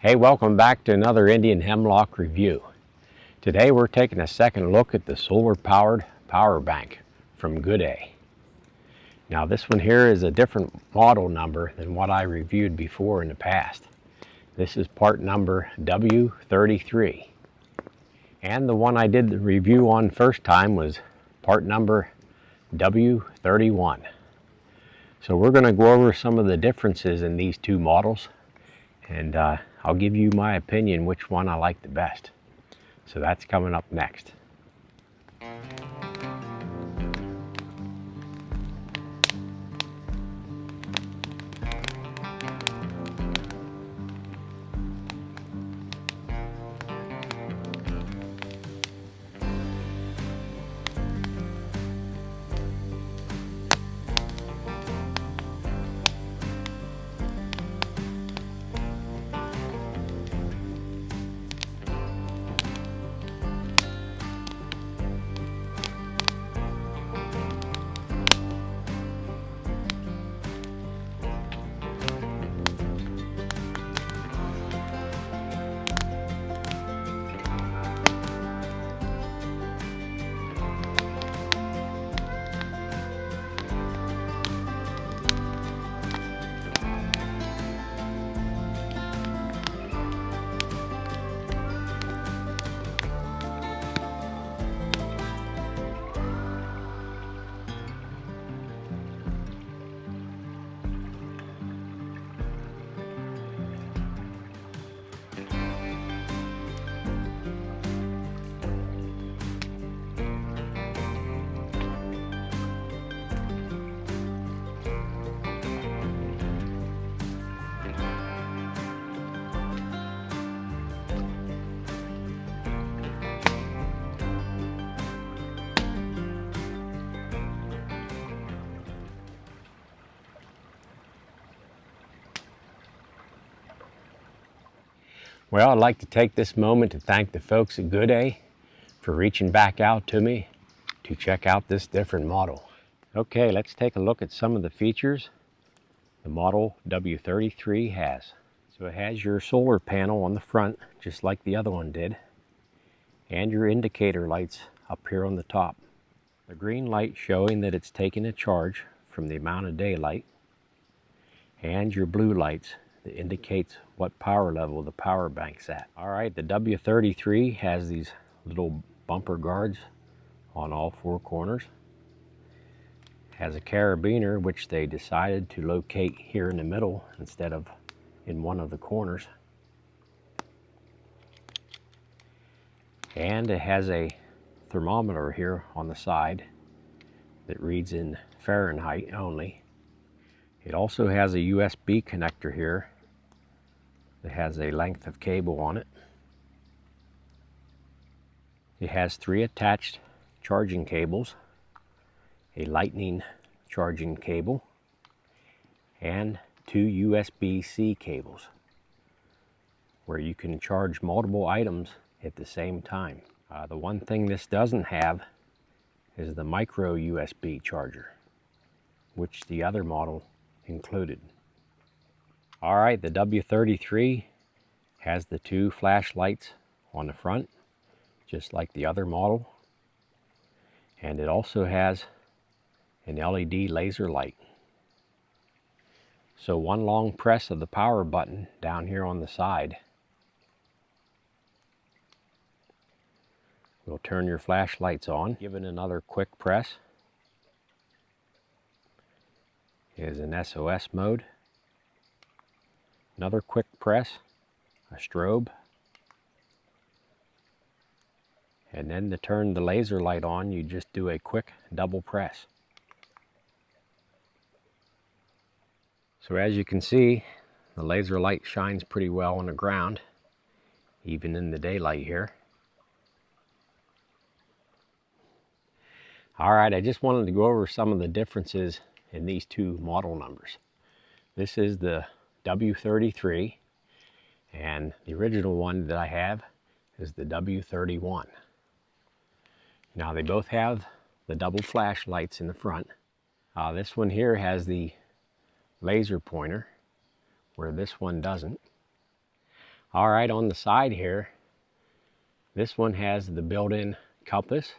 Hey, welcome back to another Indian Hemlock review. Today we're taking a second look at the solar-powered power bank from GOODaaa. Now this one here is a different model number than what I reviewed before in the past. This is part number W33. And the one I did the review on first time was part number W31. So we're going to go over some of the differences in these two models, and I'll give you my opinion which one I like the best. So that's coming up next. Well, I'd like to take this moment to thank the folks at GOODaaa for reaching back out to me to check out this different model. Okay, let's take a look at some of the features the model W33 has. So it has your solar panel on the front, just like the other one did, and your indicator lights up here on the top. The green light showing that it's taking a charge from the amount of daylight, and your blue lights that indicates what power level the power bank's at. Alright, the W33 has these little bumper guards on all four corners. Has a carabiner, which they decided to locate here in the middle instead of in one of the corners. And it has a thermometer here on the side that reads in Fahrenheit only. It also has a USB connector here that has a length of cable on it. It has 3 attached charging cables, a lightning charging cable, and 2 USB-C cables where you can charge multiple items at the same time. The one thing this doesn't have is the micro USB charger, which the other model included. Alright, the W33 has the 2 flashlights on the front, just like the other model. And it also has an LED laser light. So one long press of the power button down here on the side will turn your flashlights on. Give it another quick press is an SOS mode. Another quick press, a strobe, and then to turn the laser light on, you just do a quick double press. So as you can see, the laser light shines pretty well on the ground, even in the daylight here. Alright, I just wanted to go over some of the differences in these two model numbers. This is the W33, and the original one that I have is the W31. Now they both have the double flashlights in the front. This one here has the laser pointer, where this one doesn't. All right, on the side here, this one has the built-in compass,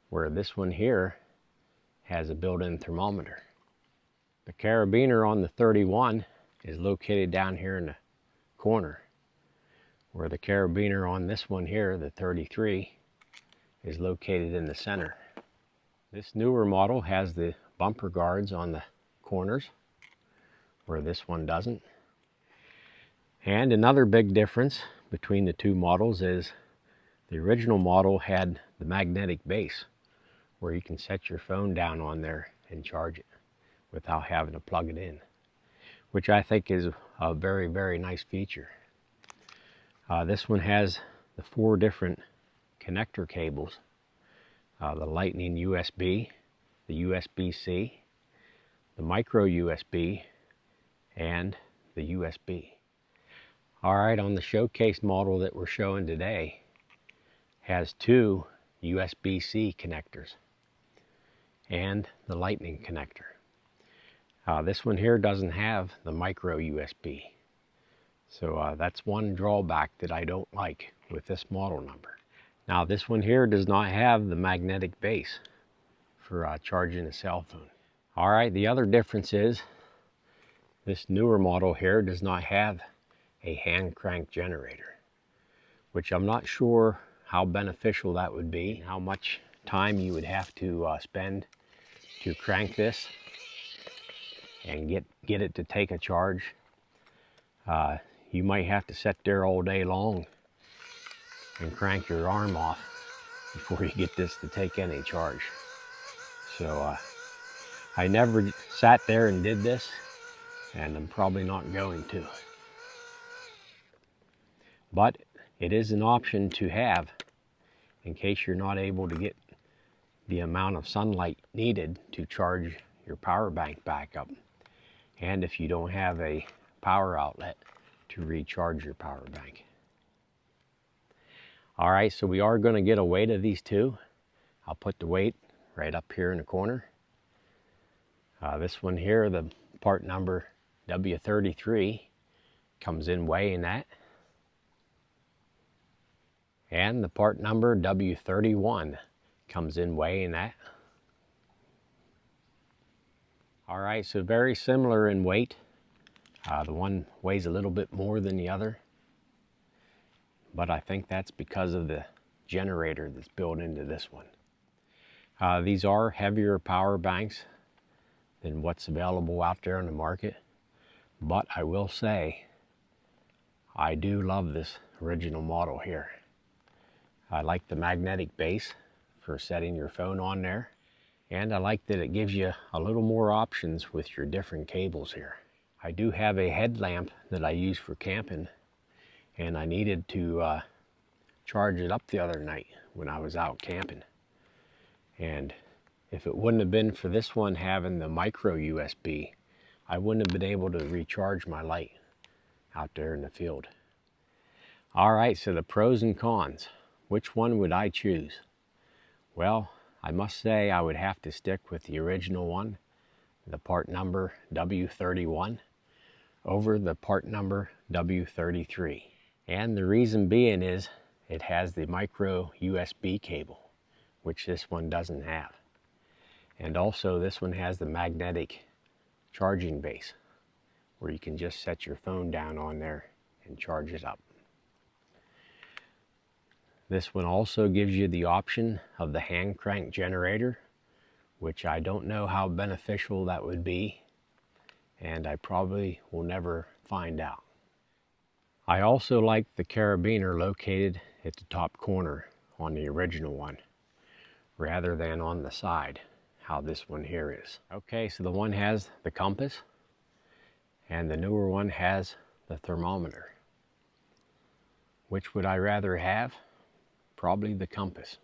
where this one here has a built-in thermometer. The carabiner on the 31 is located down here in the corner, where the carabiner on this one here, the 33, is located in the center. This newer model has the bumper guards on the corners, where this one doesn't. And another big difference between the two models is the original model had the magnetic base, where you can set your phone down on there and charge it without having to plug it in, which I think is a very, very nice feature. This one has the 4 different connector cables, the Lightning USB, the USB-C, the micro USB, and the USB. All right, on the showcase model that we're showing today, has 2 USB-C connectors and the Lightning connector. This one here doesn't have the micro USB. So that's one drawback that I don't like with this model number. Now this one here does not have the magnetic base for charging a cell phone. All right, the other difference is this newer model here does not have a hand crank generator, which I'm not sure how beneficial that would be, how much time you would have to spend to crank this and get it to take a charge. You might have to sit there all day long and crank your arm off before you get this to take any charge. So I never sat there and did this, and I'm probably not going to. But it is an option to have in case you're not able to get the amount of sunlight needed to charge your power bank back up, and if you don't have a power outlet to recharge your power bank. All right, so we are going to get a weight of these two. I'll put the weight right up here in the corner. This one here, the part number W33, comes in weighing that. And the part number W31 comes in weighing that. All right, so very similar in weight. The one weighs a little bit more than the other, but I think that's because of the generator that's built into this one. These are heavier power banks than what's available out there on the market, but I will say I do love this original model here. I like the magnetic base for setting your phone on there, and I like that it gives you a little more options with your different cables here. I do have a headlamp that I use for camping, and I needed to charge it up the other night when I was out camping. And if it wouldn't have been for this one having the micro USB, I wouldn't have been able to recharge my light out there in the field. All right, so the pros and cons. Which one would I choose? Well, I must say I would have to stick with the original one, the part number W31, over the part number W33. And the reason being is it has the micro USB cable, which this one doesn't have. And also this one has the magnetic charging base, where you can just set your phone down on there and charge it up. This one also gives you the option of the hand crank generator, which I don't know how beneficial that would be, and I probably will never find out. I also like the carabiner located at the top corner on the original one, rather than on the side, how this one here is. Okay, so the one has the compass, and the newer one has the thermometer. Which would I rather have? Probably the compass.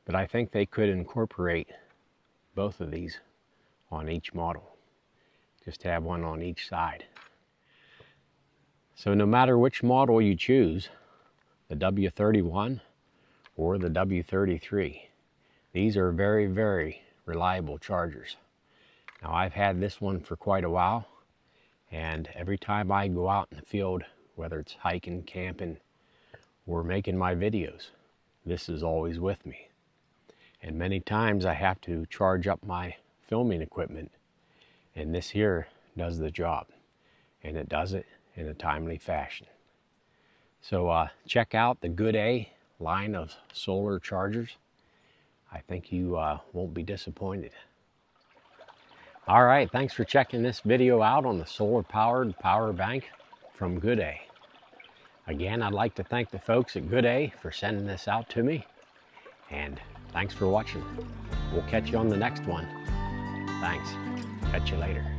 But I think they could incorporate both of these on each model. Just have one on each side. So no matter which model you choose, the W31 or the W33, these are very, very reliable chargers. Now I've had this one for quite a while, and every time I go out in the field whether it's hiking, camping, or making my videos. This is always with me. And many times I have to charge up my filming equipment, and this here does the job, and it does it in a timely fashion. So check out the GOODaaa line of solar chargers. I think you won't be disappointed. All right, thanks for checking this video out on the solar-powered power bank from GOODaaa. Again, I'd like to thank the folks at GOODaaa for sending this out to me, and thanks for watching. We'll catch you on the next one. Thanks. Catch you later.